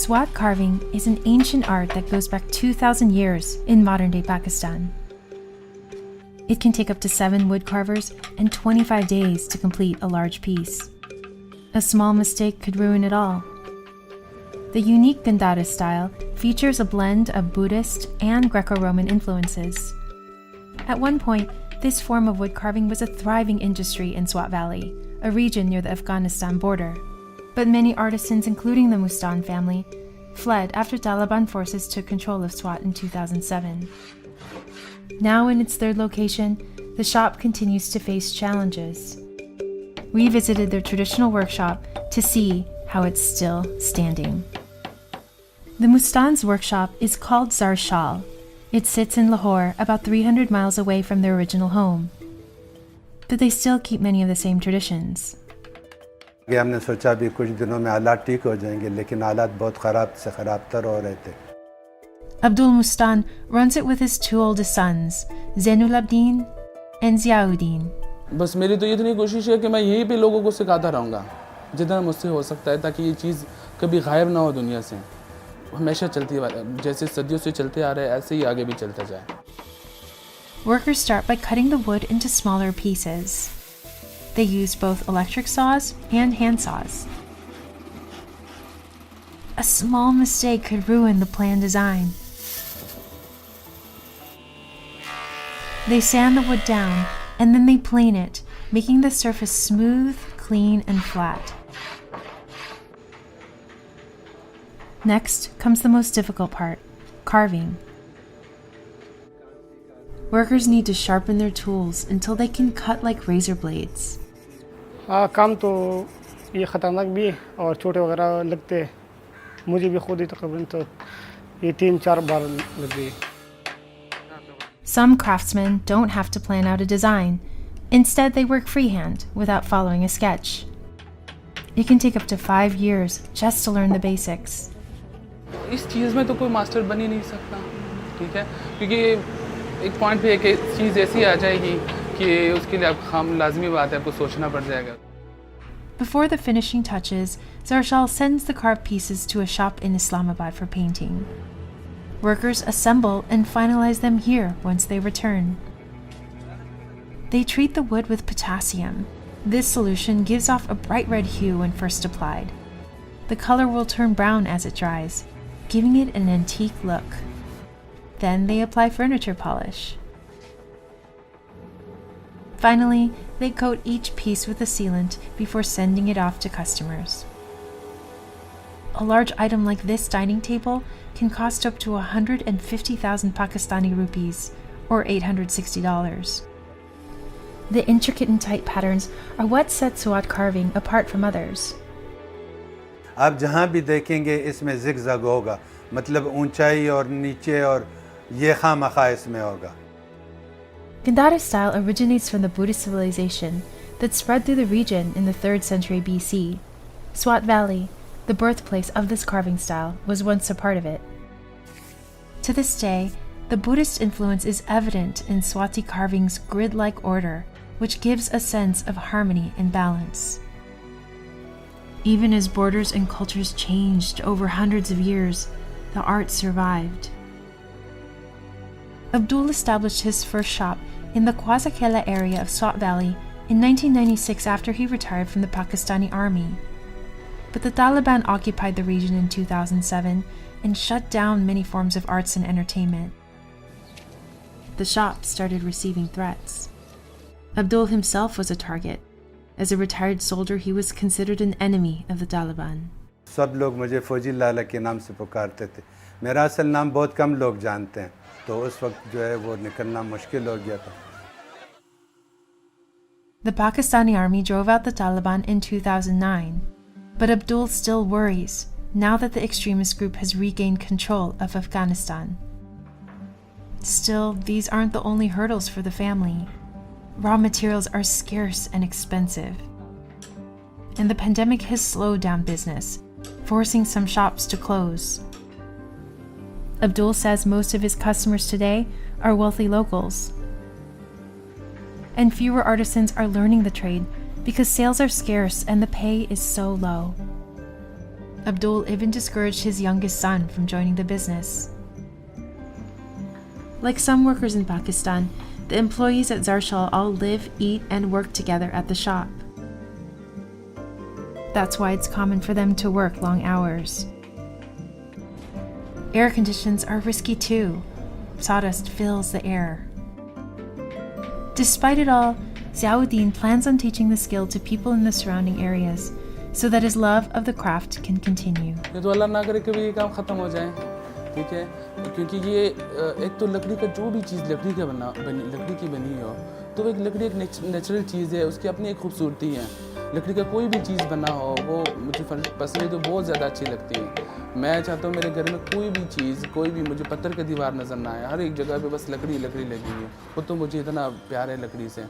Swat carving is an ancient art that goes back 2,000 years in modern-day Pakistan. It can take up to 7 wood carvers and 25 days to complete a large piece. A small mistake could ruin it all. The unique Gandhara style features a blend of Buddhist and Greco-Roman influences. At one point, this form of wood carving was a thriving industry in Swat Valley, a region near the Afghanistan border. But many artisans, including the Mustan family, fled after Taliban forces took control of Swat in 2007. Now in its third location, the shop continues to face challenges. We visited their traditional workshop to see how it's still standing. The Mustan's workshop is called Zarshal. It sits in Lahore, about 300 miles away from their original home. But they still keep many of the same traditions. हमने सोचा भी कुछ दिनों में हालात ठीक हो जाएंगे, लेकिन हालात बहुत खराब से खराबतर हो रहे थे. Abdul Mustan runs it with his 2 oldest sons, Zainul Abdin and Ziauddin. बस मेरी तो इतनी कोशिश है कि मैं यहीं पे लोगों को सिखाता रहूँगा जितना मुझसे हो सकता है, ताकि ये चीज़ कभी गायब ना हो दुनिया से, हमेशा चलती है, जैसे सदियों से चलते आ रहे हैं ऐसे ही आगे भी चलता जाए. Workers start by cutting the wood into smaller pieces. They use both electric saws and hand saws. A small mistake could ruin the planned design. They sand the wood down and then they plane it, making the surface smooth, clean, and flat. Next comes the most difficult part, carving. Workers need to sharpen their tools until they can cut like razor blades. काम तो ये ख़तरनाक भी है और छोटे वगैरह लगते हैं. मुझे भी खुद ही तकरीबन तो ये 3-4 बार लग गई. Some craftsmen don't have to plan out a design. Instead, they work freehand without following a sketch. It can take up to 5 years just to learn the basics. इस चीज़ में तो कोई मास्टर बन ही नहीं सकता, ठीक है, क्योंकि एक पॉइंट पे एक चीज़ ऐसी आ जाएगी कि उसके लिए आप लाजमी बात है आपको सोचना पड़ जाएगा. Before the finishing touches, Zarshal sends the carved pieces to a shop in Islamabad for painting. Workers assemble and finalize them here once they return. They treat the wood with potassium. This solution gives off a bright red hue when first applied. The color will turn brown as it dries, giving it an antique look. Then they apply furniture polish. Finally, they coat each piece with a sealant before sending it off to customers. A large item like this dining table can cost up to 150,000 Pakistani rupees, or $860. The intricate and tight patterns are what set Swat carving apart from others. आप जहाँ भी देखेंगे इसमें zigzag होगा, मतलब ऊंचाई और नीचे और ये खामखा इसमें होगा. Gandhara style originates from the Buddhist civilization that spread through the region in the 3rd century BC. Swat Valley, the birthplace of this carving style, was once a part of it. To this day, the Buddhist influence is evident in Swati carving's grid-like order, which gives a sense of harmony and balance. Even as borders and cultures changed over hundreds of years, the art survived. Abdul established his first shop in the Kwazakela area of Swat Valley in 1996 after he retired from the Pakistani army. But the Taliban occupied the region in 2007 and shut down many forms of arts and entertainment. The shop started receiving threats. Abdul himself was a target. As a retired soldier, he was considered an enemy of the Taliban. सब लोग मुझे फौजी लाला के नाम से पुकारते थे. मेरा असल नाम बहुत कम लोग जानते हैं, तो उस वक्त जो है वो निकलना मुश्किल हो गया था. The Pakistani army drove out the Taliban in 2009, but Abdul still worries now that the extremist group has regained control of Afghanistan. Still, these aren't the only hurdles for the family. Raw materials are scarce and expensive. And the pandemic has slowed down business, forcing some shops to close. Abdul says most of his customers today are wealthy locals. And fewer artisans are learning the trade because sales are scarce and the pay is so low. Abdul even discouraged his youngest son from joining the business. Like some workers in Pakistan, the employees at Zarshal all live, eat, and work together at the shop. That's why it's common for them to work long hours. Air conditions are risky too. Sawdust fills the air. Despite it all, Ziauddin plans on teaching the skill to people in the surrounding areas so that his love of the craft can continue. ये तो अल्लाह ना करे कभी ये काम ख़त्म हो जाए, ठीक है, क्योंकि ये एक तो लकड़ी का जो भी चीज़ लकड़ी की बनी हो, तो एक लकड़ी एक नेचुरल चीज़ है, उसकी अपनी एक खूबसूरती है। लकड़ी का कोई भी चीज़ बना हो वो मुझे पर्सनली तो बहुत ज़्यादा अच्छी लगती है। मैं चाहता हूँ मेरे घर में कोई भी चीज़, कोई भी मुझे पत्थर की दीवार नज़र ना आए, हर एक जगह पे बस लकड़ी लगी है, वो तो मुझे इतना प्यार है लकड़ी से।